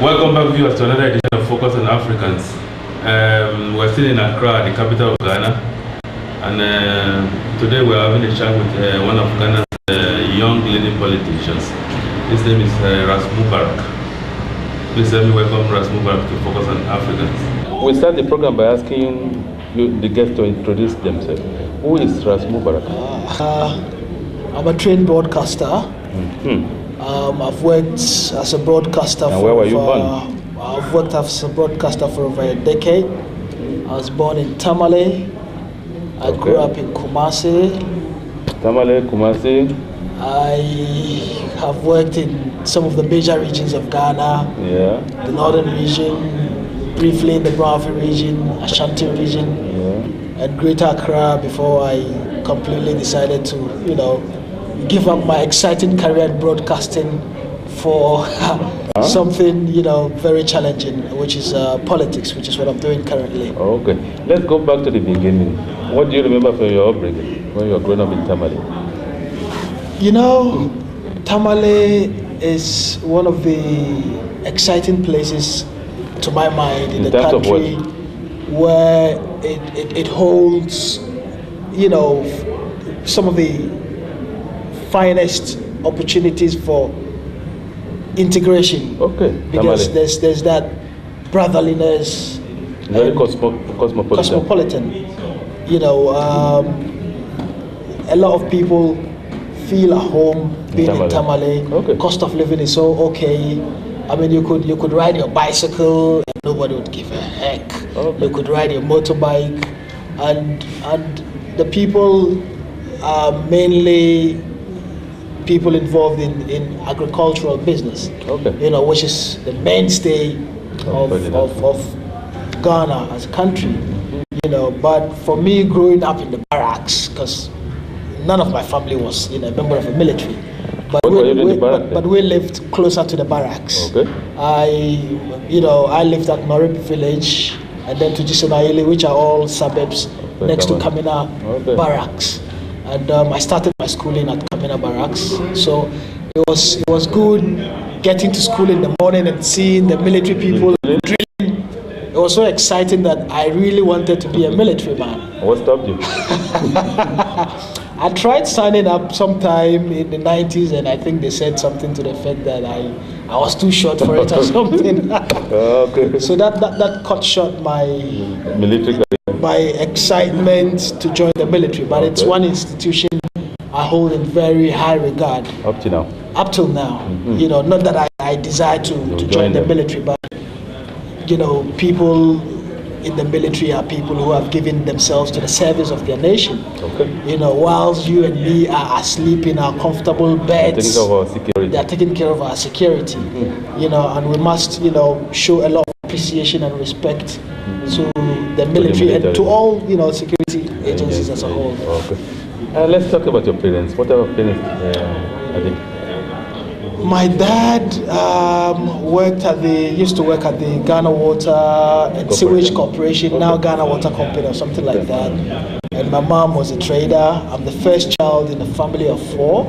Welcome back, viewers, to another edition of Focus on Africans. We're still in Accra, the capital of Ghana, and today we're having a chat with one of Ghana's young leading politicians. His name is Ras Mubarak. Please let me welcome Ras Mubarak to Focus on Africans. We start the program by asking the guests to introduce themselves. Who is Ras Mubarak? I'm a trained broadcaster. Mm-hmm. I've worked as a broadcaster where were you born? I've worked as a broadcaster for over a decade. I was born in Tamale. I grew up in Kumasi. Tamale, Kumasi. I have worked in some of the major regions of Ghana. Yeah. The northern region, briefly in the Brownsville region, Ashanti region, and Greater Accra before I completely decided to, give up my exciting career in broadcasting for something, very challenging, which is politics, which is what I'm doing currently. Okay. Let's go back to the beginning. What do you remember from your upbringing when you were growing up in Tamale? Tamale is one of the exciting places, to my mind, in the country where it holds, some of the finest opportunities for integration. Okay. Because there's that brotherliness. Very cosmopolitan. A lot of people feel at home being in Tamale. Okay. Cost of living is so okay. I mean, you could ride your bicycle and nobody would give a heck. Okay. You could ride your motorbike, and the people are mainly people involved in agricultural business, which is the mainstay of Ghana as a country. But for me, growing up in the barracks, because none of my family was a member of the military, but we lived closer to the barracks. Okay. I lived at Norib village and then to Jisonaili, which are all suburbs next to Kamina Barracks. And I started my schooling at Kamina Barracks, so it was good getting to school in the morning and seeing the military people drilling. It was so exciting that I really wanted to be a military man. What stopped you? I tried signing up sometime in the 90s, and I think they said something to the effect that I was too short for it or something. Okay. So that cut short my military career. My excitement to join the military, but it's one institution I hold in very high regard. Up till now. Mm-hmm. Not that I desire to join the military, but people in the military are people who have given themselves to the service of their nation. Okay. Whilst you and me are asleep in our comfortable beds, they are taking care of our security. Mm-hmm. And we must, show a lot of appreciation and respect to the military and to all, security agencies as a whole. Okay. Let's talk about your parents. What type of parents are they? My dad used to work at the Ghana Water and Sewage Corporation, now Ghana Water Company or something like that. And my mom was a trader. I'm the first child in a family of 4.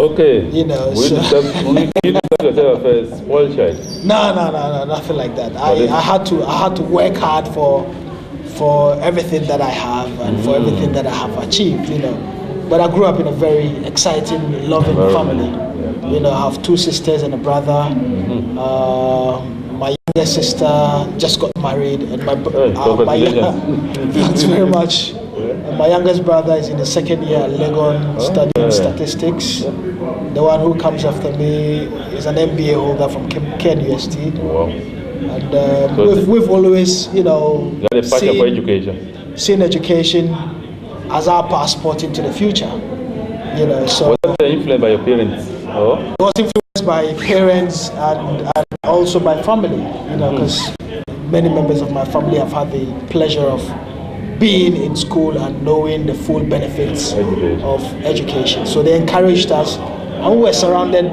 Okay. You describe yourself as a spoiled child? No, nothing like that. I had to work hard for everything that I have and for everything that I have achieved. But I grew up in a very exciting, loving family. I have 2 sisters and a brother. My younger sister just got married, and thanks very much. My youngest brother is in the 2nd year at Legon studying statistics. The one who comes after me is an MBA holder from Ken UST. Wow. And we've always, seen education as our passport into the future. So was that influenced by your parents? It was influenced by parents and also by family. Because many members of my family have had the pleasure of being in school and knowing the full benefits of education. So they encouraged us, and we were surrounded,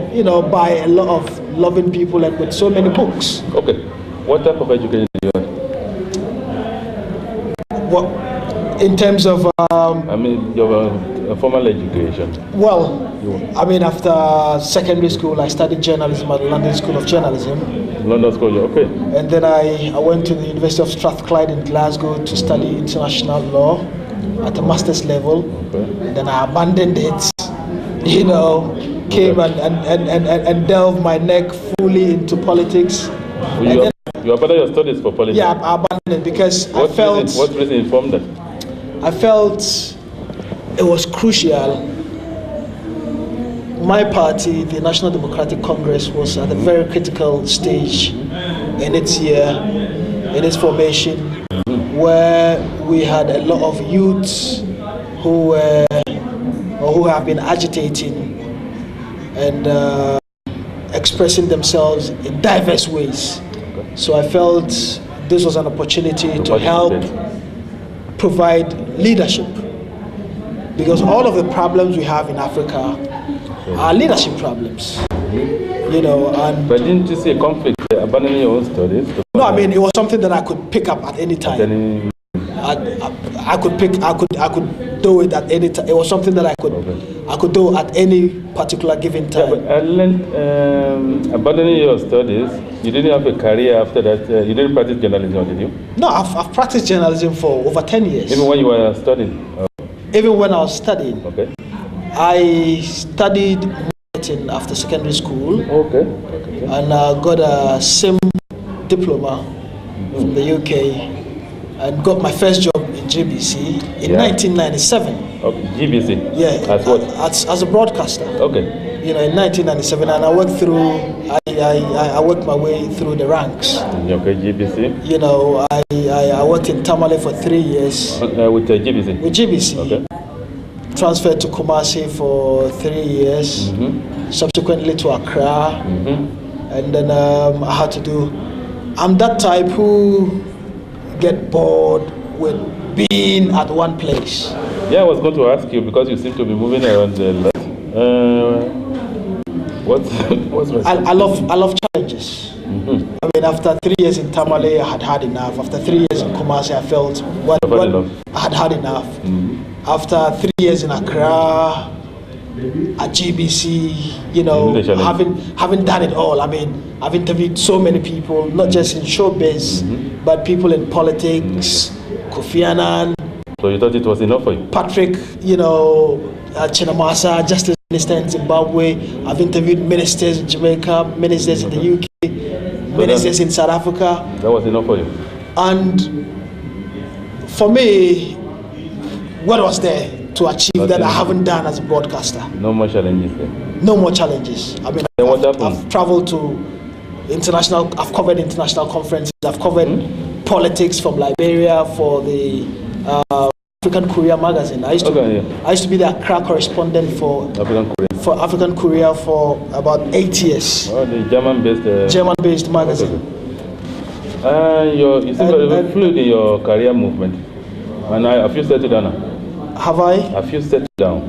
by a lot of loving people and with so many books. Okay. What type of education did you have? In terms of I mean, your formal education. Well, I mean, after secondary school, I studied journalism at the London School of Journalism. London School, okay. And then I went to the University of Strathclyde in Glasgow to study international law at a master's level. Okay. And then I abandoned it, came and delved my neck fully into politics. You abandoned your studies for politics? Yeah, I abandoned it because I felt... What reason informed that? I felt it was crucial. My party, the National Democratic Congress, was at a very critical stage in its year, in its formation, where we had a lot of youths who have been agitating and expressing themselves in diverse ways. So I felt this was an opportunity to help provide leadership, because all of the problems we have in Africa are leadership problems, and... But didn't you see a conflict abandoning your own studies? No, I mean, it was something that I could pick up at any time. I could do it at any time. It was something that I could do at any particular given time. Yeah, but I learned, abandoning your studies, you didn't have a career after that. You didn't practice journalism, did you? No, I've practiced journalism for over 10 years. Even when you were studying? Even when I was studying. Okay. I studied marketing after secondary school. Okay. And got a SIM diploma from the UK. And got my first job in GBC in 1997. Okay, GBC? Yeah. As what? As a broadcaster. Okay. In 1997, and I worked I worked my way through the ranks. Okay, GBC? I worked in Tamale for 3 years. With GBC? With GBC. Okay. Transferred to Kumasi for 3 years. Subsequently to Accra. And then I had to do... I'm that type who get bored with being at one place. Yeah, I was going to ask you, because you seem to be moving around a lot. What's I love challenges. I mean, after 3 years in Tamale, I had enough. After 3 years in Kumasi, I felt I had enough. After 3 years in Accra, at GBC, having done it all. I mean, I've interviewed so many people, not just in showbiz, but people in politics, Kofi Annan. So you thought it was enough for you? Patrick, Chinamasa, Justice Minister in Zimbabwe. I've interviewed ministers in Jamaica, ministers in the UK, ministers in South Africa. That was enough for you? And for me, what was there to achieve that I haven't done as a broadcaster? No more challenges there? No more challenges. I mean, I've traveled to I've covered international conferences, I've covered politics from Liberia for the African Courier magazine. I used to be the Accra correspondent for African Courier for about 8 years. Oh, the German-based magazine. You seem very fluid in your career movement. And have you settled down now? Have I? Have you settled down?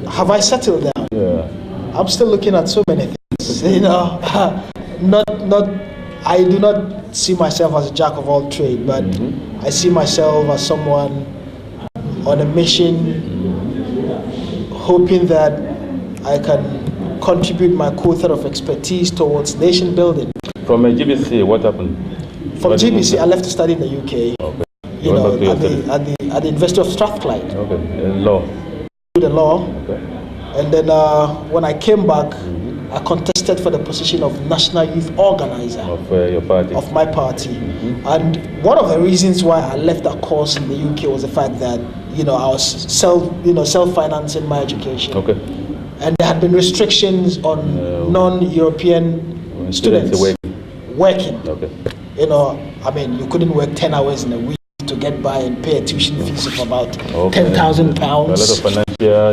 Have I settled down? Yeah. I'm still looking at so many things. I do not see myself as a jack of all trades, but I see myself as someone on a mission, hoping that I can contribute my quota of expertise towards nation building. From a GBC, what happened? From GBC, I left to study in the UK. Okay. At the University of Strathclyde. Okay. Law. The law. Okay. And then when I came back, I contested for the position of National Youth Organizer of your party. Of my party. And one of the reasons why I left that course in the UK was the fact that I was self-financing my education. Okay. And there had been restrictions on non-European students working. Okay. I mean, you couldn't work 10 hours in a week to get by and pay a tuition fees of about £10,000. A lot of financial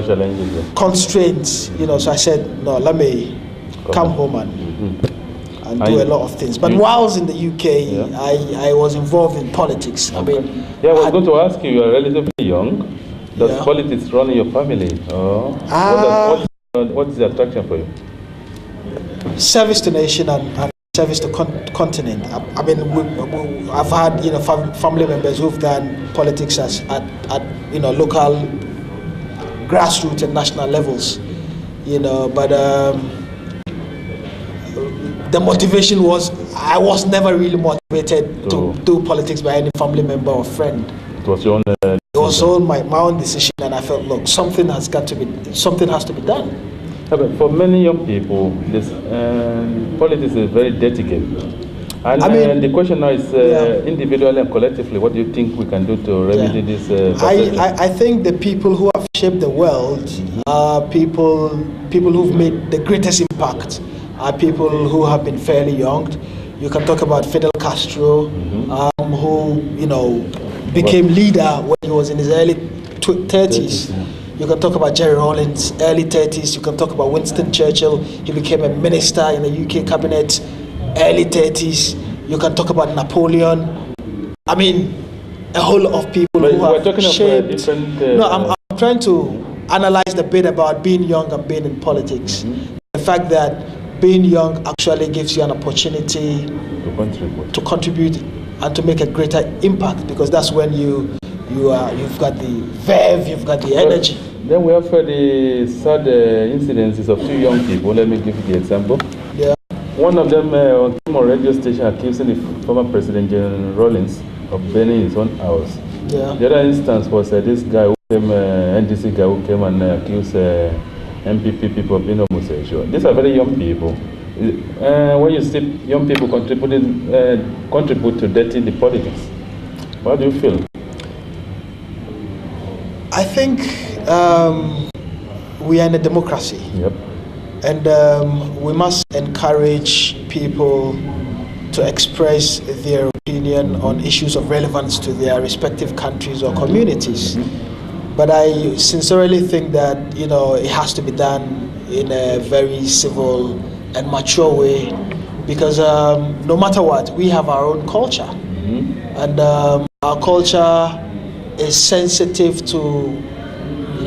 challenges. Constraints, so I said, no, let me come home and do a lot of things. But whilst in the UK, I was involved in politics. I mean, I was going to ask you, you're relatively young. Does politics run in your family? What is the attraction for you? Service to nation and service to continent. I mean, I've had family members who've done politics at local, grassroots and national levels, but the motivation was I was never really motivated to do politics by any family member or friend. It was your own. It was all my own decision, and I felt, look, something has to be done. Yeah, but for many young people, this politics is a very dirty game. And the question now is, individually and collectively, what do you think we can do to remedy this? I think the people who have shaped the world are people who've made the greatest impact. Are people who have been fairly young. You can talk about Fidel Castro, who became leader when he was in his early 30s. You can talk about Jerry Rawlings, early 30s. You can talk about Winston Churchill. He became a minister in the UK cabinet, early 30s. You can talk about Napoleon. I mean, a whole lot of people who have shaped. No, I'm trying to analyze the bit about being young and being in politics. The fact that being young actually gives you an opportunity to contribute and to make a greater impact, because that's when you've got the verve, you've got the energy. Then we have the sad incidences of two young people. Let me give you the example. Yeah. One of them on a radio station accusing the former President Jerry Rawlings of burning his own house. Yeah. The other instance was this guy who came, NDC guy who came and accused MPP people of being homosexual. These are very young people. When you see young people contribute to dirty the politics, what do you feel? I think we are in a democracy. Yep. And we must encourage people to express their opinion on issues of relevance to their respective countries or communities. But I sincerely think that it has to be done in a very civil and mature way, because no matter what, we have our own culture, and our culture is sensitive to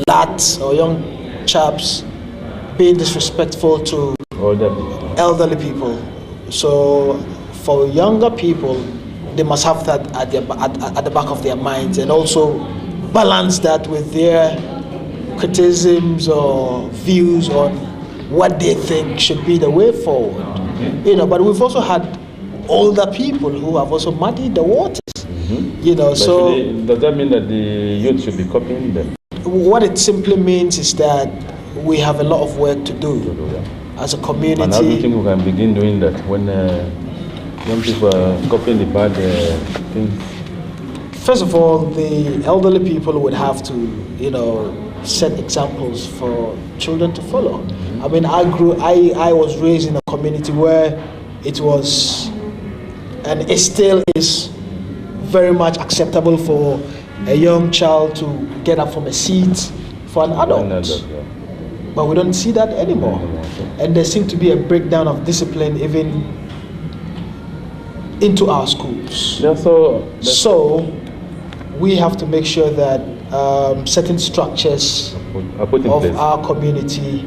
lads or young chaps being disrespectful to elderly people. So for younger people, they must have that at the back of their minds, and also balance that with their criticisms or views on what they think should be the way forward. But we've also had older people who have also muddied the waters. So does that mean that the youth should be copying them? What it simply means is that we have a lot of work to do as a community. And how do you think we can begin doing that when young people are copying the bad things? First of all, the elderly people would have to, set examples for children to follow. I mean, I was raised in a community where it was, and it still is, very much acceptable for a young child to get up from a seat for an adult. But we don't see that anymore. And there seems to be a breakdown of discipline even into our schools. So we have to make sure that certain structures of our community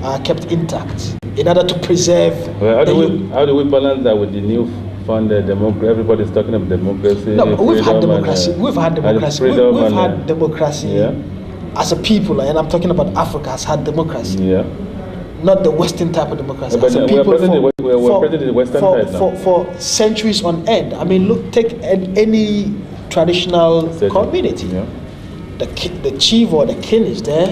are kept intact in order to preserve. Well, how do we balance that with the new fund democracy? Everybody's talking about democracy. No, but we've had democracy. We've had democracy as a people, and I'm talking about Africa has had democracy. Yeah. Not the Western type of democracy. But we're present in the Western type now. For centuries on end. I mean, look, take any traditional community. Yeah. The chief or the king is there.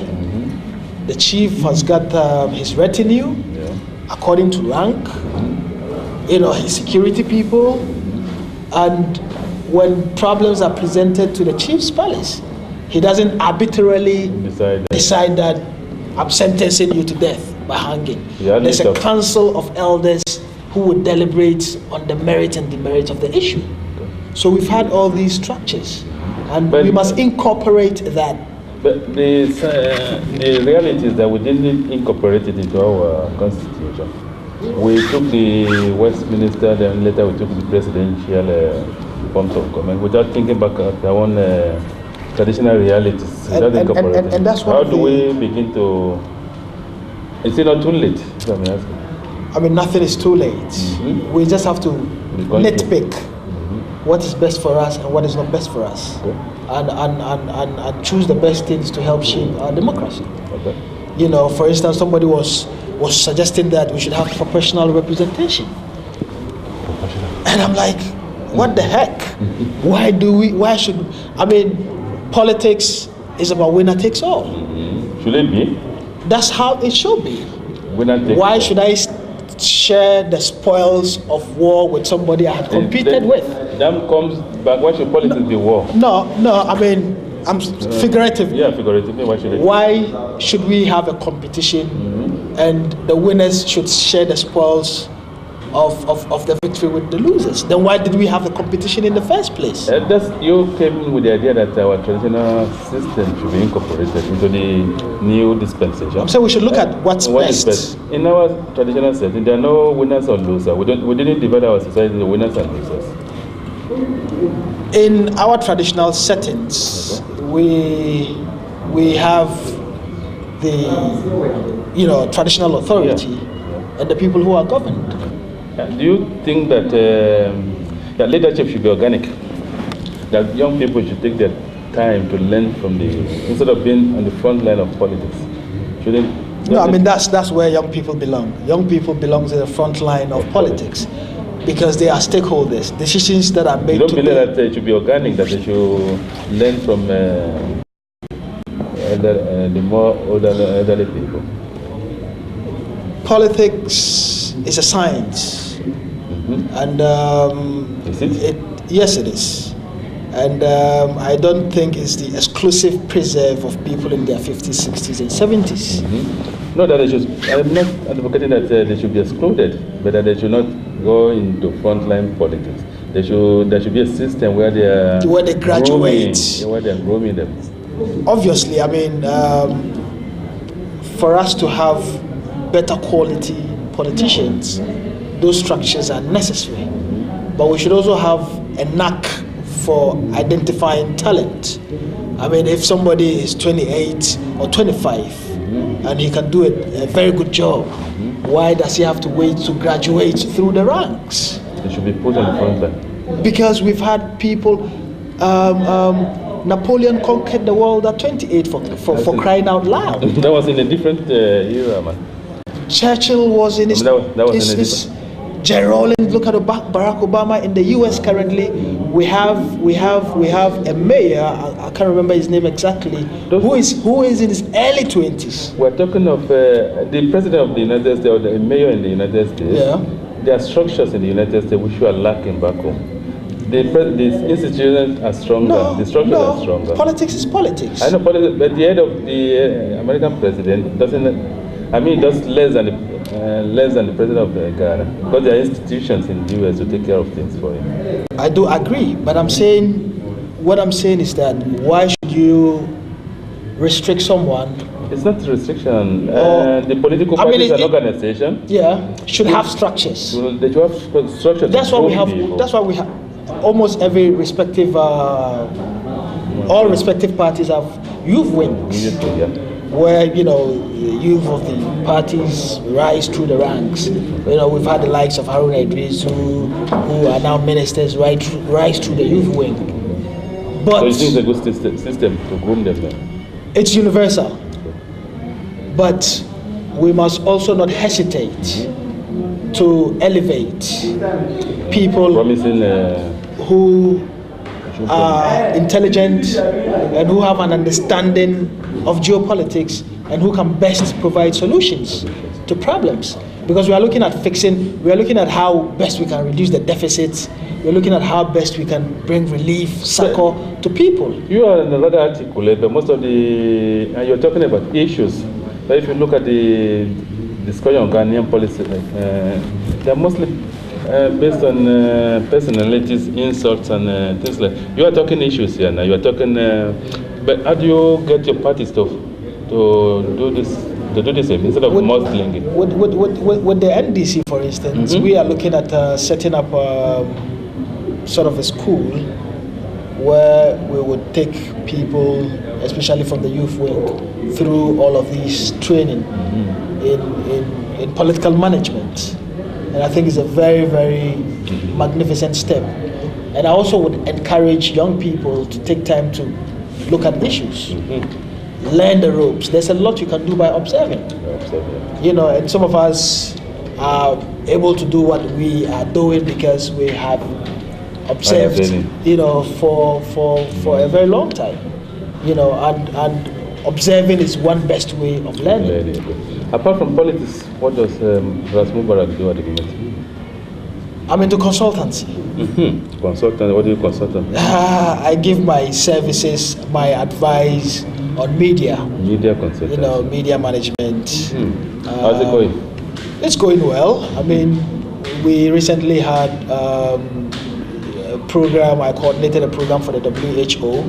The chief has got his retinue according to rank. His security people. And when problems are presented to the chief's palace, he doesn't arbitrarily decide that I'm sentencing you to death by hanging. There's a council of elders who would deliberate on the merit and demerit of the issue. So we've had all these structures, and we must incorporate that. But the reality is that we didn't incorporate it into our constitution. We took the Westminster, then later we took the presidential forms of government without thinking back at our own traditional realities. And that's what how do we begin to? Is it not too late? I mean, nothing is too late. We just have to nitpick what is best for us and what is not best for us, and choose the best things to help shape our democracy. You know, for instance, somebody was suggesting that we should have proportional representation, and I'm like, what the heck? Why should? I mean, politics is about winner takes all. Should it be? That's how it should be. Why should I share the spoils of war with somebody I had competed with? That comes back. Why should politics be war? No. I mean, I'm figuratively. Yeah, figuratively. Why should we have a competition and the winners should share the spoils of the victory with the losers? Then why did we have a competition in the first place? You came in with the idea that our traditional system should be incorporated into the new dispensation. I'm saying we should look at what's best. In our traditional setting, there are no winners or losers. We didn't divide our society into winners and losers. In our traditional settings, we have the traditional authority and the people who are governed. Do you think that that leadership should be organic? That young people should take their time to learn from instead of being on the front line of politics? No, I mean that's where young people belong. Young people belong to the front line of politics because they are stakeholders. Decisions that are made. You don't believe that it should be organic? That they should learn from the more elderly people? Politics is a science. And is it? Yes, it is. And I don't think it's the exclusive preserve of people in their 50s, 60s, and 70s. No, that I'm not advocating that they should be excluded, but that they should not go into frontline politics. There should be a system where they graduate, where they're grooming them. Obviously, I mean, for us to have better quality politicians, those structures are necessary. But we should also have a knack for identifying talent. I mean, if somebody is 28 or 25 and he can do a very good job, why does he have to wait to graduate through the ranks? They should be put on the front line. Because we've had people, Napoleon conquered the world at 28 for crying out loud. That was in a different era, man. Churchill was in his... Gerald, look at Barack Obama in the U.S. currently. We have a mayor. I can't remember his name exactly. Who is in his early 20s. We're talking of the president of the United States or the mayor in the United States. Yeah. There are structures in the United States which we are lacking back home. The institutions are stronger. The structures are stronger. Politics is politics. I know politics, but the head of the American president does less than the president of Ghana, because there are institutions in the US to take care of things for him. I do agree, but what I'm saying is that why should you restrict someone? It's not a restriction. The political party is an organization. Yeah, should have structures. They should have structures. That's why we have. That's why we have. Almost every respective, all respective parties have youth wings. Where youth of the parties rise through the ranks. We've had the likes of Haruna Idris who are now ministers rise through the youth wing. But so you think it's a good system to groom them then? It's universal. But we must also not hesitate to elevate people who are intelligent and who have an understanding of geopolitics and who can best provide solutions to problems. Because we are looking at how best we can reduce the deficits, we're looking at how best we can bring relief, succor to people. You are another articulate, but most of you're talking about issues. But if you look at the discussion on Ghanaian policy, they're mostly based on personalities, insults, and things like. You are talking issues here now. You are talking. But how do you get your parties to do this? To do the same instead of mustling it? With the NDC, for instance, we are looking at setting up sort of a school where we would take people, especially from the youth wing, through all of these training in political management. And I think it's a very, very magnificent step. And I also would encourage young people to take time to look at issues, learn the ropes. There's a lot you can do by observing. You know, and some of us are able to do what we are doing because we have observed, you know, for a very long time. You know, and observing is one best way of learning. Apart from politics, what does Ras Mubarak do at the moment? I'm into consultancy. Consultant, what do you consult on? I give my services, my advice on media. Media consultancy. You know, media management. How's it going? It's going well. I mean, we recently had a program, I coordinated a program for the WHO.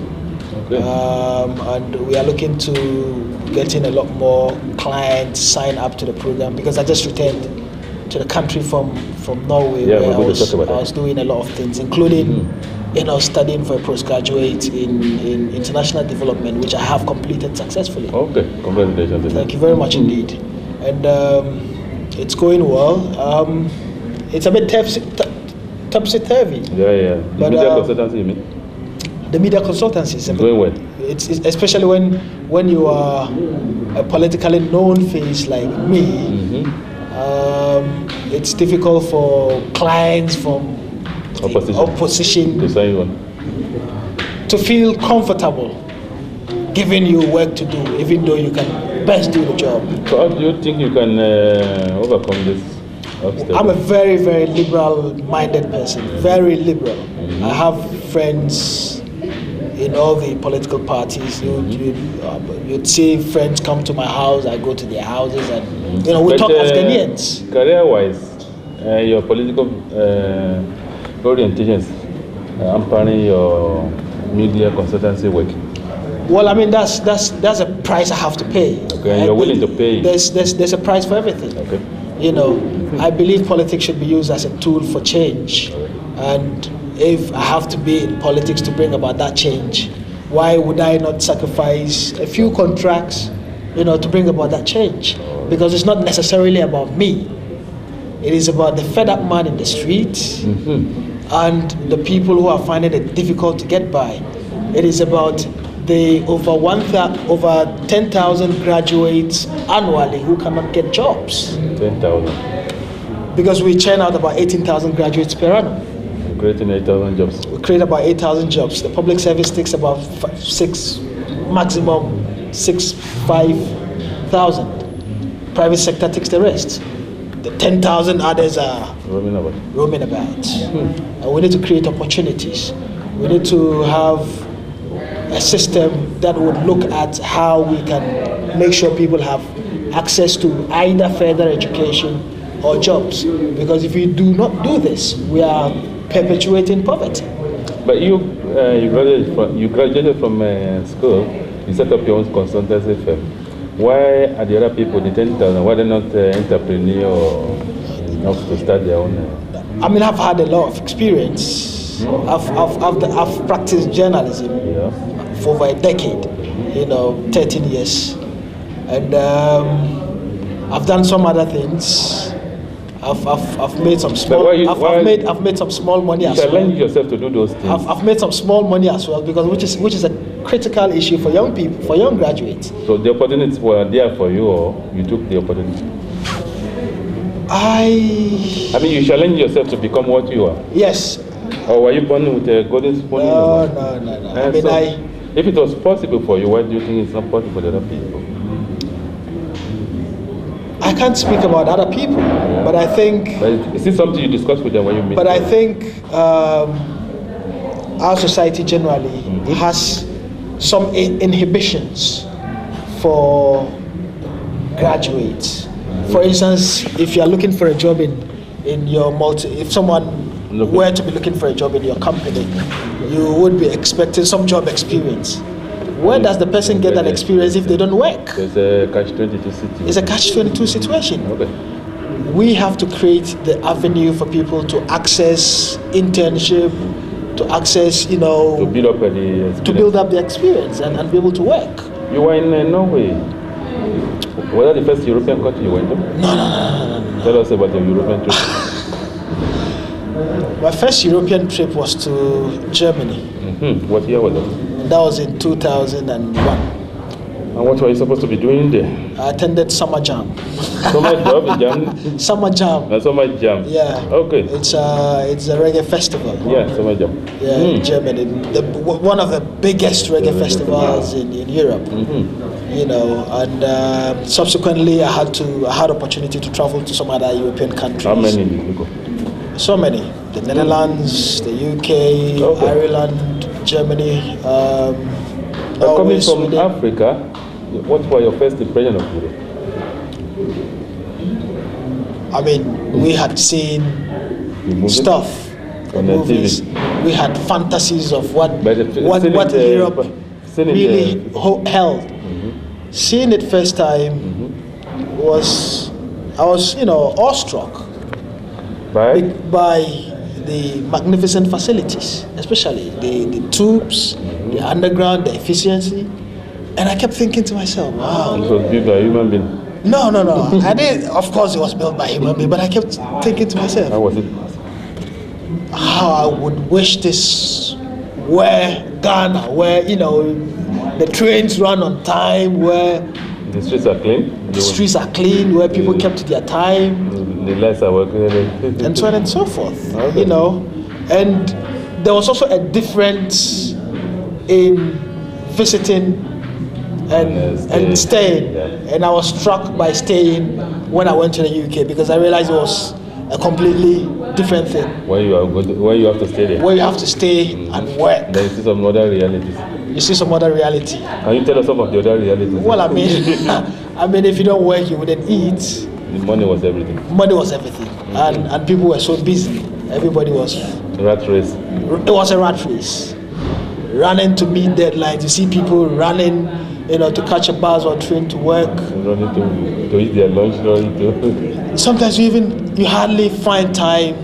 Okay. And we are looking to getting a lot more clients sign up to the program because I just returned to the country from Norway, where I was doing a lot of things, including you know, studying for a postgraduate in international development, which I have completed successfully. Okay, congratulations. Thank you very much indeed. And it's going well. It's a bit topsy-turvy. Yeah. The media consultancy, you mean? The media consultancy is going well. It's especially when you are a politically known face like me. It's difficult for clients from opposition to feel comfortable giving you work to do, even though you can best do the job. So how do you think you can overcome this obstacle? I'm a very, very liberal-minded person, very liberal. I have friends in all the political parties. You'd see friends come to my house, I go to their houses, and you know, we talk as Ghanaians. Career-wise, your political orientations hampering your media consultancy work? Well, I mean, that's a price I have to pay. Okay, and you're willing to pay? There's a price for everything. Okay. You know, I believe politics should be used as a tool for change, and if I have to be in politics to bring about that change, why would I not sacrifice a few contracts, you know, to bring about that change? Because it's not necessarily about me. It is about the fed up man in the street and the people who are finding it difficult to get by. It is about the over 10,000 graduates annually who cannot get jobs. 10,000. Because we churn out about 18,000 graduates per annum. Creating 8,000 jobs. We create about 8,000 jobs. The public service takes about 5,000. Private sector takes the rest. The 10,000 others are roaming about. And we need to create opportunities. We need to have a system that would look at how we can make sure people have access to either further education or jobs. Because if we do not do this, we are perpetuating poverty. But you graduated from school, you set up your own consultancy firm. Why are the other people, the 10,000, why are they not entrepreneur enough to start their own? I mean, I've had a lot of experience. I've practiced journalism for over a decade, you know, 13 years. And I've done some other things. I've made some small. I've made some small money as well. Challenge yourself to do those things. I've made some small money as well, because which is a critical issue for young people, for young graduates. So the opportunities were there for you, or you took the opportunity? I mean, you challenge yourself to become what you are. Yes. Or were you born with a golden spoon? No. I mean, if it was possible for you, why do you think it's not possible for the other people? I can't speak about other people, but I think... But is this something you discuss with them when you meet But them? I think our society generally has some inhibitions for graduates. For instance, if you are looking for a job in your if someone were to be looking for a job in your company, you would be expecting some job experience. Where does the person get that experience if they don't work? It's a catch-22 situation. It's a catch-22 situation. Okay. We have to create the avenue for people to access internship, to access, you know, to build up the experience. To build up the experience and be able to work. You were in Norway. Was that the first European country you went to? No. Tell us about your European trip. My first European trip was to Germany. What year was that? That was in 2001. And what were you supposed to be doing there? I attended Summer Jam. Summer Jam? Summer Jam. Summer Jam. Yeah. Okay. It's a reggae festival. Yeah, Summer Jam. Yeah, in Germany. One of the biggest reggae festivals in Europe. You know, and subsequently I had opportunity to travel to some other European countries. How many did you go? So many. The Netherlands, the UK, Ireland, Germany. Coming from Africa, what were your first impression of Europe? I mean, we had seen stuff, the movies. We had fantasies of what Europe really held. Seeing it first time I was awestruck by the magnificent facilities, especially the tubes, the underground, the efficiency. And I kept thinking to myself, wow. It was built by a human being? No. I did. Of course it was built by a human being, but I kept thinking to myself, how was it? How I would wish this were Ghana, where, the trains run on time, where the streets are clean. The streets are clean, where people kept to their time. The lights are working. And so on and so forth. And there was also a difference in visiting and staying. Yeah. And I was struck by staying when I went to the UK, because I realized it was a completely different thing. Where you have to stay there. Where you have to stay and work. Then you see some other realities. You see some other reality. Can you tell us some of the other realities? Well, I mean, if you don't work, you wouldn't eat. The money was everything. Money was everything, and people were so busy. Everybody was rat race. It was a rat race, running to meet deadlines. You see people running, to catch a bus or train to work. Running to eat their lunch. Sometimes you hardly find time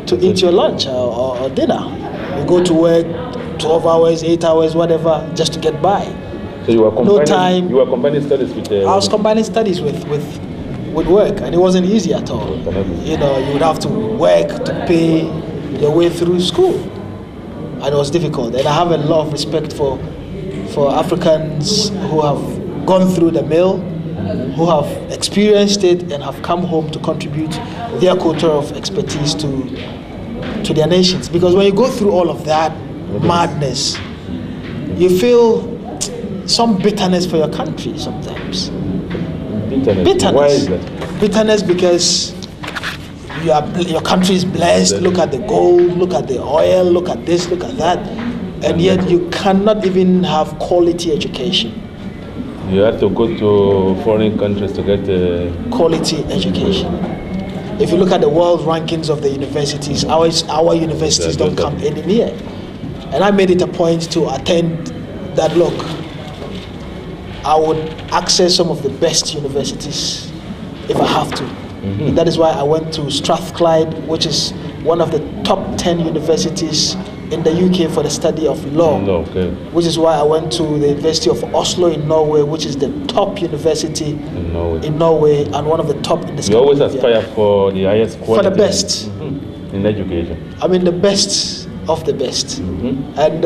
to eat your lunch or dinner. You go to work 12 hours, 8 hours, whatever, just to get by. So you were combining, no time. You were combining studies with. I was combining studies with work, and it wasn't easy at all. You would have to work to pay your way through school, and it was difficult. And I have a lot of respect for Africans who have gone through the mill, who have experienced it, and have come home to contribute their quota of expertise to their nations. Because when you go through all of that madness, you feel some bitterness for your country sometimes. Bitterness. Why is that? Bitterness because your country is blessed. Look at the gold, look at the oil, look at this, look at that, and yet you cannot even have quality education. You have to go to foreign countries to get quality education. If you look at the world rankings of the universities, our universities don't come any near. And I made it a point to attend that. Look, I would access some of the best universities if I have to. And that is why I went to Strathclyde, which is one of the top 10 universities in the UK for the study of law. Which is why I went to the University of Oslo in Norway, which is the top university in Norway and one of the top in the You always aspire for the highest quality. For the best. In education. I mean, the best of the best. And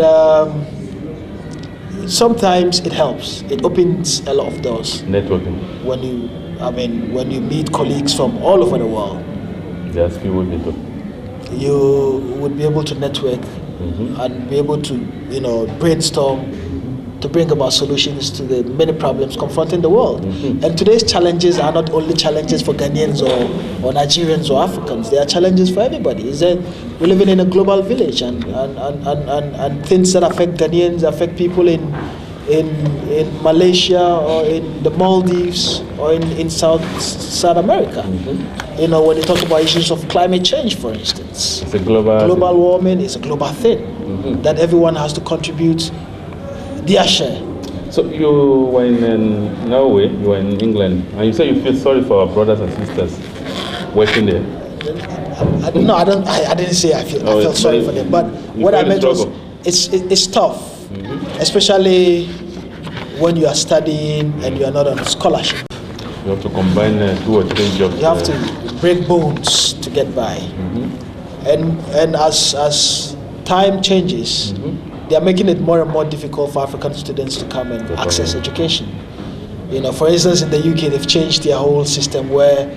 sometimes it helps. It opens a lot of doors. Networking. When you meet colleagues from all over the world. Yes, people will be. You would be able to network and be able to, brainstorm to bring about solutions to the many problems confronting the world. And today's challenges are not only challenges for Ghanaians or Nigerians or Africans. They are challenges for everybody. We're living in a global village, and things that affect Ghanaians affect people in Malaysia or in the Maldives or in South America. When you talk about issues of climate change, for instance, it's a global warming is a global thing that everyone has to contribute their share. So you were in Norway, you were in England, and you say you feel sorry for our brothers and sisters working there. No, I don't. I didn't say I felt sorry for them, but what I meant was it's tough, especially when you are studying and you are not on scholarship. You have to combine 2 or 3 jobs. You have to break bones to get by. And as time changes, they are making it more and more difficult for African students to come and access education. For instance, in the UK, they've changed their whole system where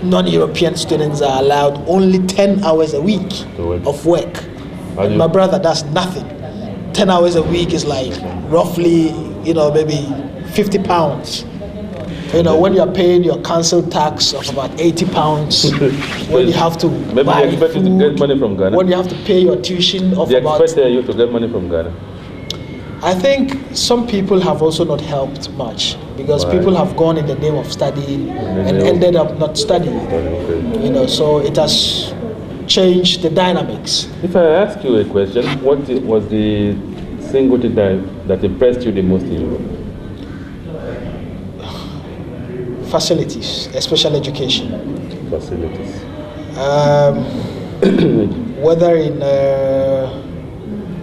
non-European students are allowed only 10 hours a week of work. And my brother, that's nothing. 10 hours a week is like roughly, maybe 50 pounds. When you're paying your council tax of about 80 pounds, when you have to buy you expect food, you to get money from Ghana. When you have to pay your tuition of they about... expect you to get money from Ghana. I think some people have also not helped much because people have gone in the name of studying and ended up not studying. So it has changed the dynamics. If I ask you a question, what was the single thing that impressed you the most in Europe? Facilities, especially education. Facilities.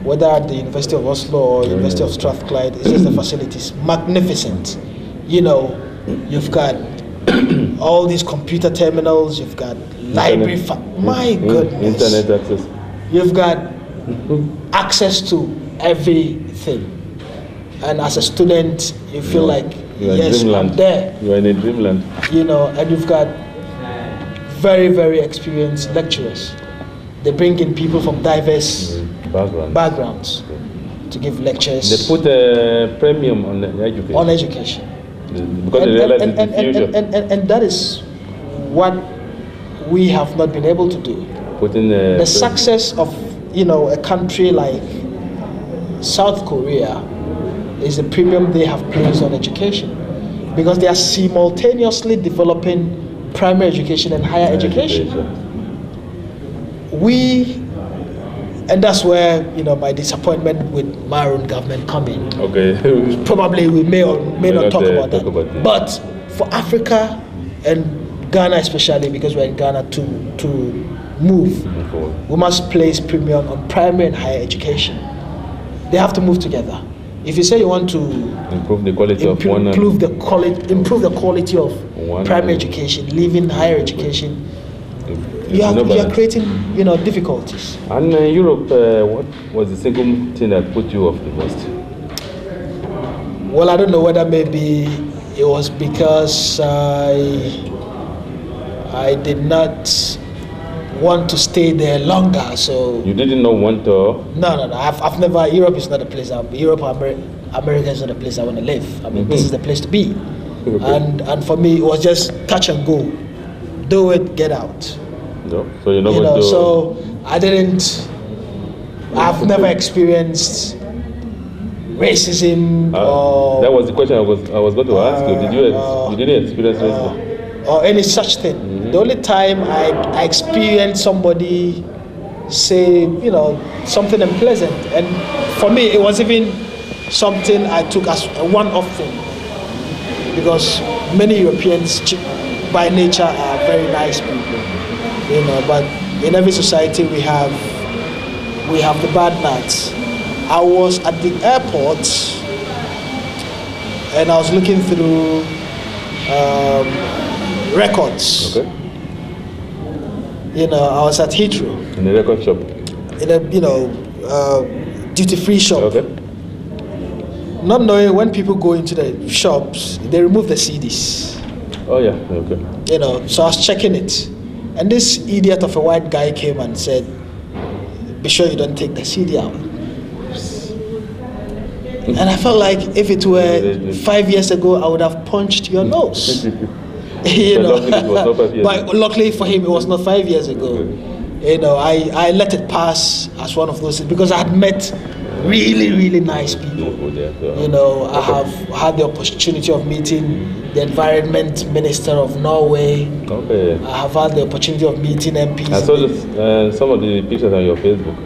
Whether at the University of Oslo or University of Strathclyde, it's just the facilities. Magnificent. You've got all these computer terminals, you've got library, my goodness. Internet access. You've got access to everything. And as a student, you feel like, yes, I'm there. You are in a dreamland. And you've got very, very experienced lecturers. They bring in people from diverse backgrounds to give lectures. They put a premium on education. On education. Because they realize it's the future. And that is what we have not been able to do. The success of a country like South Korea is the premium they have placed on education, because they are simultaneously developing primary education and higher education. And that's where my disappointment with my own government come in. Okay. Probably we may or may not talk about that. But for Africa and Ghana especially, because we're in Ghana, to move, we must place premium on primary and higher education. They have to move together. If you say you want to improve the quality of primary education, leaving higher education, you are creating difficulties. And in Europe, what was the single thing that put you off the most? Well, I don't know whether maybe it was because I did not want to stay there longer. So you didn't want to? No. I've never. Europe is not a place. Europe, America is not a place I want to live. I mean, this is the place to be. Okay. And for me, it was just touch and go. Do it, get out. No. So you're not going to. So I didn't. I've never experienced racism. That was the question I was going to ask you. You didn't experience racism or any such thing? The only time I experienced somebody say, something unpleasant, and for me it was even something I took as a one-off thing, because many Europeans by nature are very nice people, but in every society we have the bad nuts. I was at the airport and I was looking through records. Okay. I was at Heathrow. In a record shop? In a, duty-free shop. Okay. Not knowing when people go into the shops, they remove the CDs. Oh yeah, okay. So I was checking it. And this idiot of a white guy came and said, be sure you don't take the CD out. And I felt like if it were 5 years ago, I would have punched your nose. But luckily for him, it was not 5 years ago. I let it pass as one of those things, because I had met really, really nice people. I have had the opportunity of meeting the environment minister of Norway. Okay. I have had the opportunity of meeting MPs. I saw some of the pictures on your Facebook.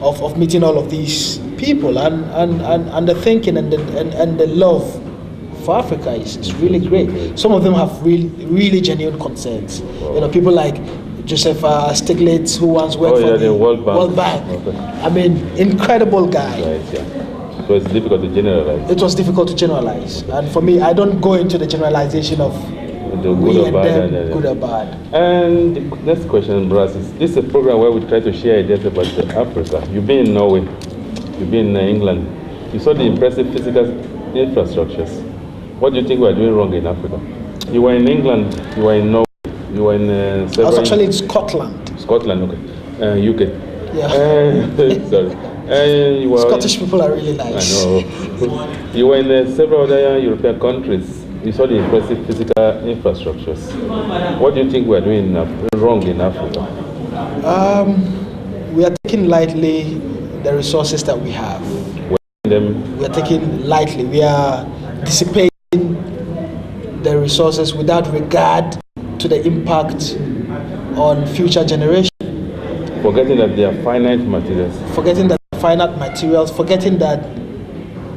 Of meeting all of these people, and the thinking and the love for Africa is really great. Some of them have really genuine concerns. Wow. People like Joseph Stiglitz, who once worked for the World Bank. Okay. I mean, incredible guy. Right, yeah. It was difficult to generalize. It was difficult to generalize. And for me, I don't go into the generalization of we and them, good or bad. And the next question, Ras, is this is a program where we try to share ideas about Africa. You've been in Norway, you've been in England. You saw the impressive physical infrastructures. What do you think we are doing wrong in Africa? You were in England, you were in Norway, you were in I was actually in Scotland. Scotland, okay. UK. Yeah. Sorry. You were Scottish people are really nice. I know. You were in several other European countries. You saw the impressive physical infrastructures. What do you think we are doing wrong in Africa? We are taking lightly the resources that we have. We are taking lightly. We are dissipating the resources without regard to the impact on future generations. Forgetting that they are finite materials. Forgetting that finite materials, forgetting that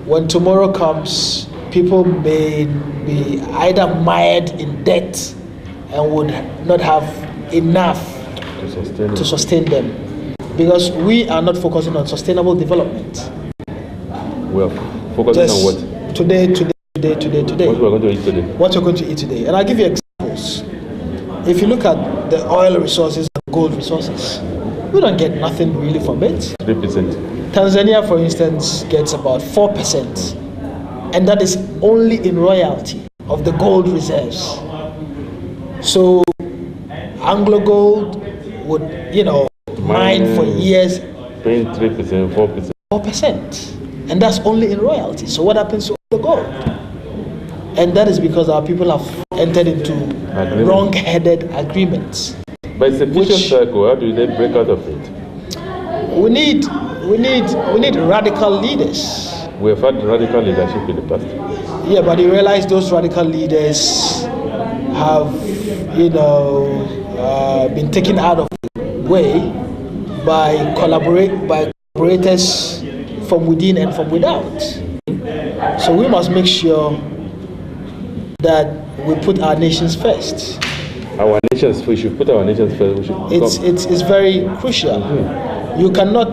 when tomorrow comes, people may be either mired in debt and would not have enough to sustain them. Because we are not focusing on sustainable development. We are focusing on what? Today. What we are going to eat today. What you're going to eat today. And I'll give you examples. If you look at the oil resources and gold resources, we don't get nothing really from it. 3%. Tanzania, for instance, gets about 4%. And that is only in royalty of the gold reserves. So Anglo Gold would, mine for years. Paying 3%, 4%. 4%. And that's only in royalty. So what happens to the gold? And that is because our people have entered into wrong-headed agreements. But it's a vicious cycle. How do they break out of it? We need radical leaders. We have had radical leadership in the past. Yeah, but you realize those radical leaders have, been taken out of the way by collaborators from within and from without. So we must make sure that we put our nations first. We should put our nations first. It's very crucial. Mm-hmm. You cannot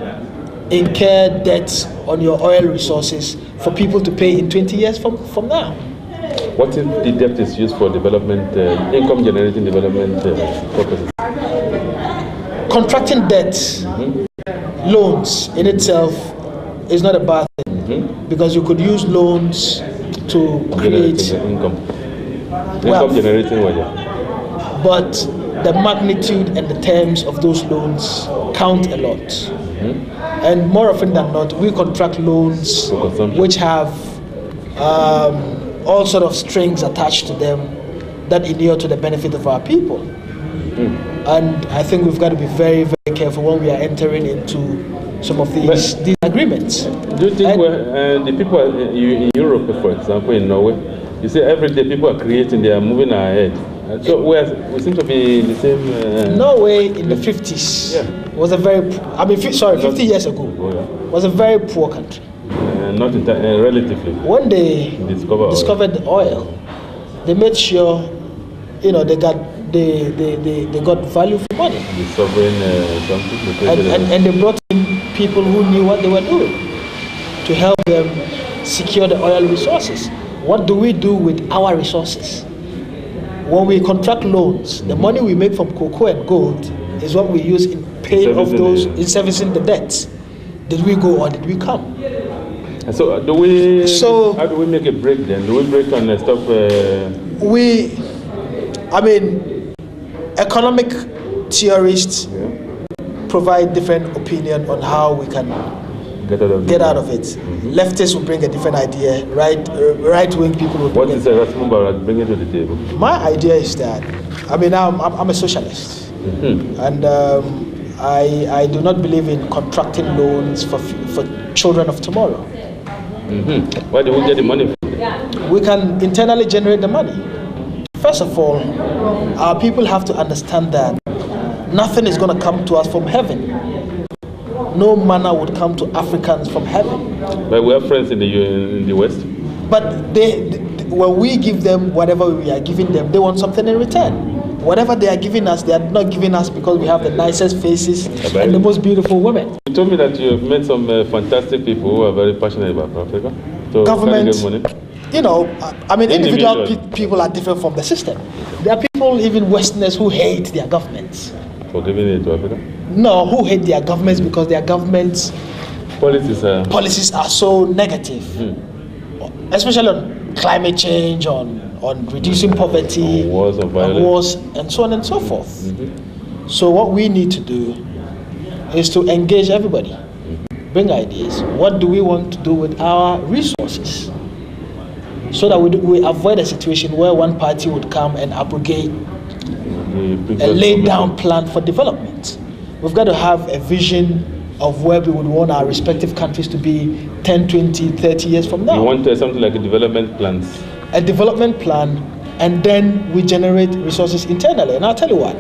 incur debts on your oil resources for people to pay in 20 years from now. What if the debt is used for development, income generating development purposes? Contracting debts, loans in itself is not a bad thing, because you could use loans to create income generating what? But the magnitude and the terms of those loans count a lot. And more often than not, we contract loans which have all sort of strings attached to them that inure to the benefit of our people. And I think we've got to be very, very careful when we are entering into some of these agreements. Do you think the people in Europe, for example, in Norway, you see every day people are creating, they are moving ahead. So we seem to be in the same... Norway in the 50s was a very... 50 years ago, was a very poor country. Not relatively. When they discovered the oil, they made sure, they got value for money. The sovereign something. And they brought in people who knew what they were doing to help them secure the oil resources. What do we do with our resources? When we contract loans, the money we make from cocoa and gold is what we use in paying off those, in servicing the debts. Did we go or did we come? So how do we make a break then? Do we break and stop? Economic theorists provide different opinion on how we can get out of it. Leftists will bring a different idea. Right-wing people will bring. What is Ras Mubarak bringing to the table? My idea is that, I'm a socialist, and I do not believe in contracting loans for children of tomorrow. Where do we get the money from? We can internally generate the money. First of all, our people have to understand that nothing is going to come to us from heaven. No manna would come to Africans from heaven. But we have friends in the West. But when we give them whatever we are giving them, they want something in return. Whatever they are giving us, they are not giving us because we have the nicest faces and the most beautiful women. You told me that you have met some fantastic people who are very passionate about Africa. So Government, can you give money? I mean, individual people are different from the system. There are people, even Westerners, who hate their governments. For giving it to Africa? No, who hate their governments because their governments' policies are so negative, especially on climate change, on reducing poverty, on wars, and so on and so forth. So what we need to do is to engage everybody, bring ideas. What do we want to do with our resources? So that we avoid a situation where one party would come and abrogate a laid down plan for development. We've got to have a vision of where we would want our respective countries to be 10, 20, 30 years from now. You want something like a development plan? A development plan, and then we generate resources internally. And I'll tell you what,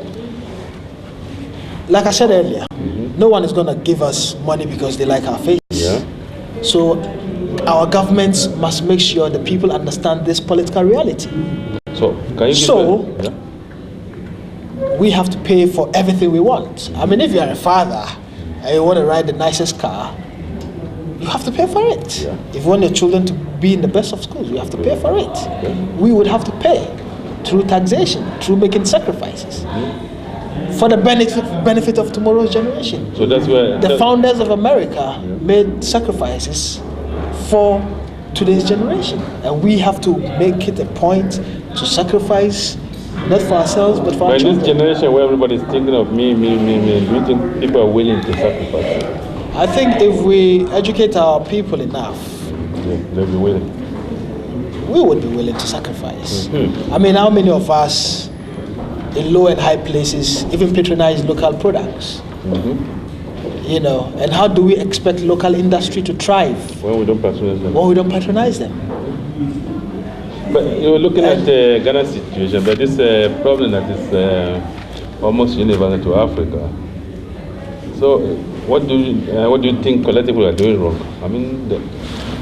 like I said earlier, no one is going to give us money because they like our face. Yeah. So our governments must make sure the people understand this political reality. So, can you we have to pay for everything we want. I mean, if you're a father and you want to ride the nicest car, you have to pay for it. Yeah. If you want your children to be in the best of schools, you have to pay for it. Okay. We would have to pay through taxation, through making sacrifices for the benefit of tomorrow's generation. So that's where the founders of America made sacrifices for today's generation, and we have to make it a point to sacrifice, not for ourselves but for our children. In this generation where everybody's thinking of me, do you think people are willing to sacrifice? I think if we educate our people enough, they'll be willing. We would be willing to sacrifice. I mean, how many of us in low and high places even patronize local products? And how do we expect local industry to thrive when we don't patronize them? But you're looking at the Ghana situation, but this problem that is almost universal to Africa. So, what do you think collectively are doing wrong? I mean,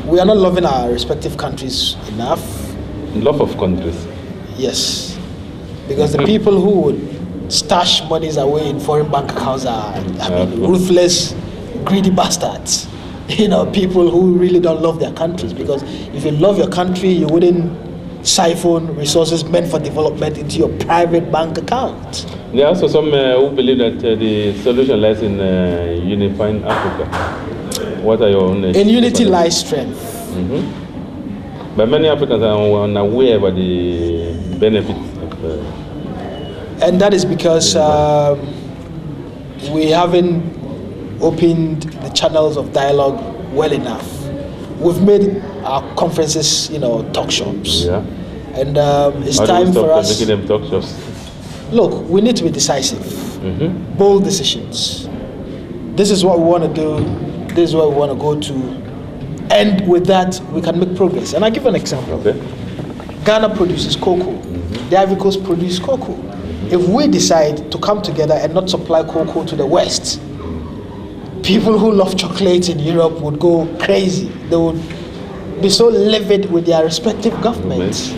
we are not loving our respective countries enough. Love of countries. Yes, because the people who would stash monies away in foreign bank accounts are ruthless, greedy bastards. People who really don't love their countries. Because if you love your country, you wouldn't siphon resources meant for development into your private bank account. There are also some who believe that the solution lies in unifying Africa. What are your own? In unity lies strength. But many Africans are unaware about the benefits of. And that is because we haven't opened the channels of dialogue well enough. We've made our conferences, talk shops. Yeah. And it's time for us. Making them talk shops? Look, we need to be decisive. Bold decisions. This is what we want to do. This is where we want to go to. And with that, we can make progress. And I'll give an example. Okay. Ghana produces cocoa. The Ivory Coast produces cocoa. If we decide to come together and not supply cocoa to the West, people who love chocolate in Europe would go crazy. They would be so livid with their respective governments.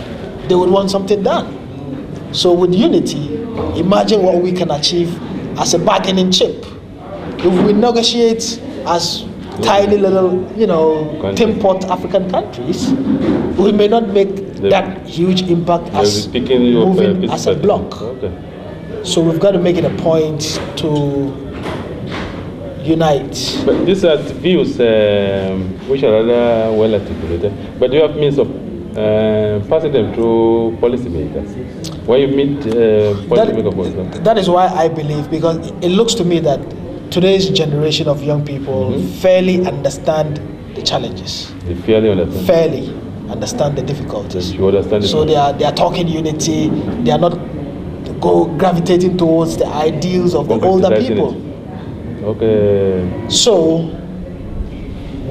They would want something done. So with unity, imagine what we can achieve as a bargaining chip. If we negotiate as tiny little, tin pot African countries, we may not make that huge impact as moving as a bloc. Okay. So we've got to make it a point to unite. But these are views which are rather well articulated. But do you have means of passing them through policymakers? When you meet policymakers? That is why I believe, because it looks to me that today's generation of young people fairly understand the challenges. They fairly understand? Fairly understand the difficulties. You understand it? So they are talking unity. They are not gravitating towards the ideals of the older people. Okay. So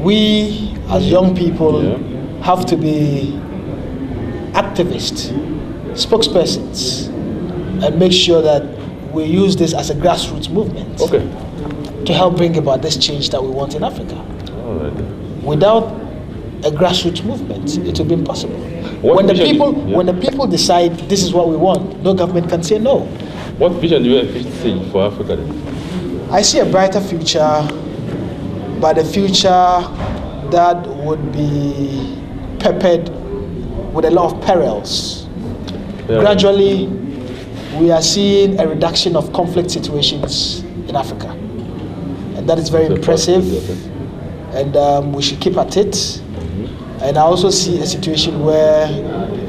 we as young people have to be activists, spokespersons, and make sure that we use this as a grassroots movement to help bring about this change that we want in Africa. All right. Without a grassroots movement, it will be impossible. When the people decide this is what we want, no government can say no. What vision do you see for Africa then? I see a brighter future, but a future that would be peppered with a lot of perils. Gradually, we are seeing a reduction of conflict situations in Africa. And that is very impressive. And we should keep at it. And I also see a situation where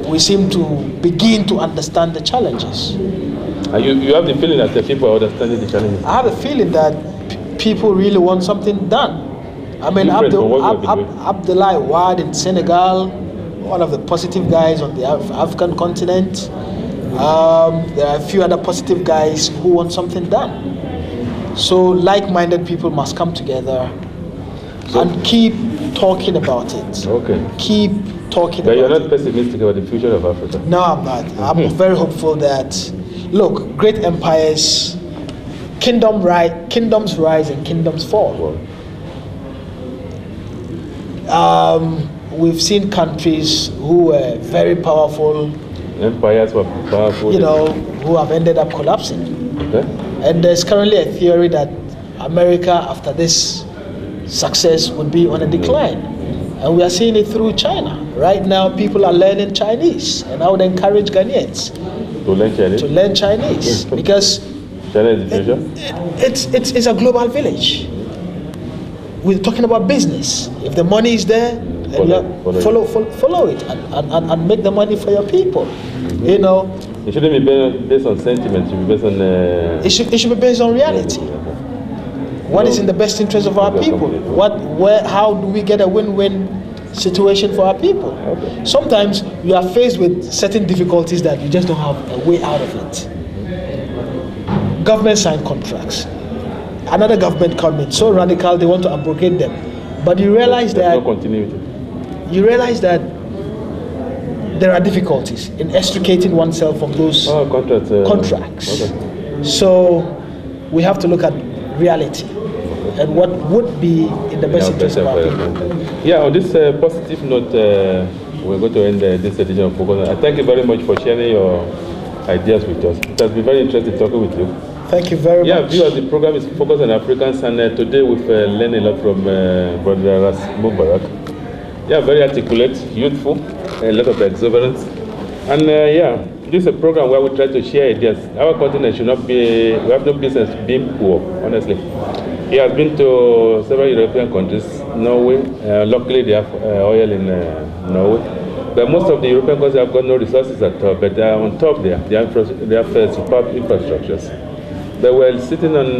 we seem to begin to understand the challenges. You have the feeling that the people are understanding the challenges? I have a feeling that people really want something done. I mean, Abdoulaye Wade in Senegal, one of the positive guys on the African continent. There are a few other positive guys who want something done. So like-minded people must come together and keep talking about it. Okay. Keep talking about it. You're not pessimistic about the future of Africa? No, I'm not. I'm very hopeful that, look, great empires, kingdoms rise and kingdoms fall. We've seen countries who were very powerful, empires were powerful, who have ended up collapsing. Okay. And there's currently a theory that America, after this success, would be on a decline. And we are seeing it through China. Right now, people are learning Chinese, and I would encourage Ghanaians to learn Chinese because China is the future? It's a global village. We're talking about business. If the money is there, follow it and make the money for your people. It shouldn't be based on sentiment. It should be based on. It should be based on reality. What is in the best interest of our people? How do we get a win-win situation for our people? Okay. Sometimes you are faced with certain difficulties that you just don't have a way out of it. Government signed contracts. Another government come in, so radical they want to abrogate them. But you realize that you realize that there are difficulties in extricating oneself from those contracts. Okay. So we have to look at reality and what would be in the best interest of our people. Yeah, on this positive note, we're going to end this edition of Focus. I thank you very much for sharing your ideas with us. It has been very interesting talking with you. Thank you very much. Yeah, viewers, the program is Focus on Africans, and today we've learned a lot from Brother Ras Mubarak. Yeah, very articulate, youthful, a lot of exuberance. And this is a program where we try to share ideas. Our continent should not be, we have no business being poor, honestly. He has been to several European countries, Norway. Luckily, they have oil in Norway. But most of the European countries have got no resources at all, but on top there, they have superb infrastructures. But we're sitting on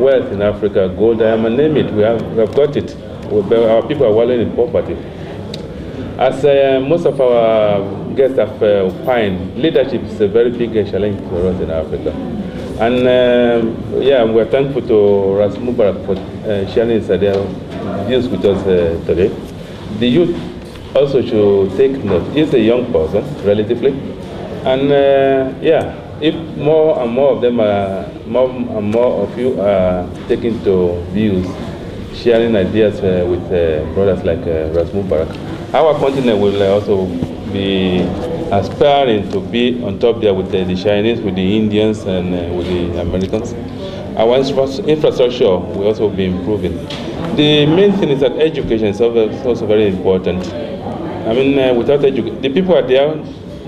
wealth in Africa, gold, diamond, name it, we have got it. Our people are wallowing in poverty. As most of our guests have opined, leadership is a very big challenge for us in Africa. And we're thankful to Ras Mubarak for sharing his views with us today. The youth also should take note. He's a young person, relatively. And if more and more of them more of you are taking to views, sharing ideas with brothers like Ras Mubarak, our continent will also be aspiring to be on top there with the Chinese, with the Indians, and with the Americans. Our infrastructure will also be improving. The main thing is that education is also very important. I mean, without education, the people are there.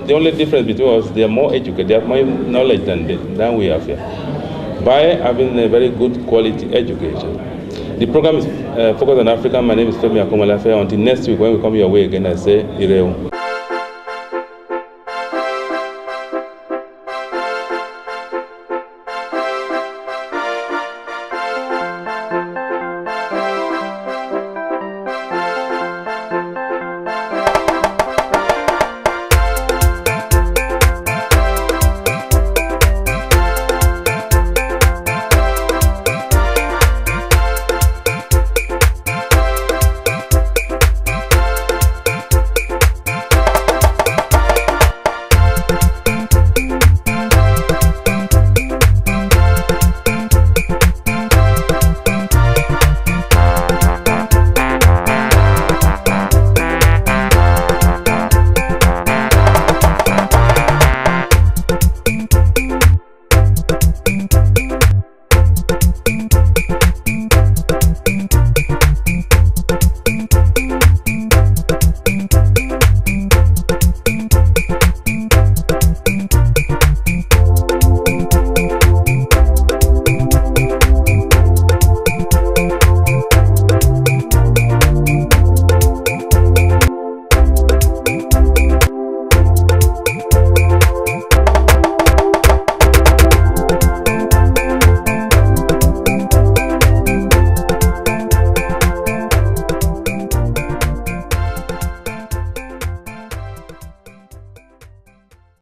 The only difference between us, they are more educated, they have more knowledge than we have here. By having a very good quality education. The program is focused on Africa. My name is Femi Akomalafe. Until next week when we come your way again, I say, Ireu.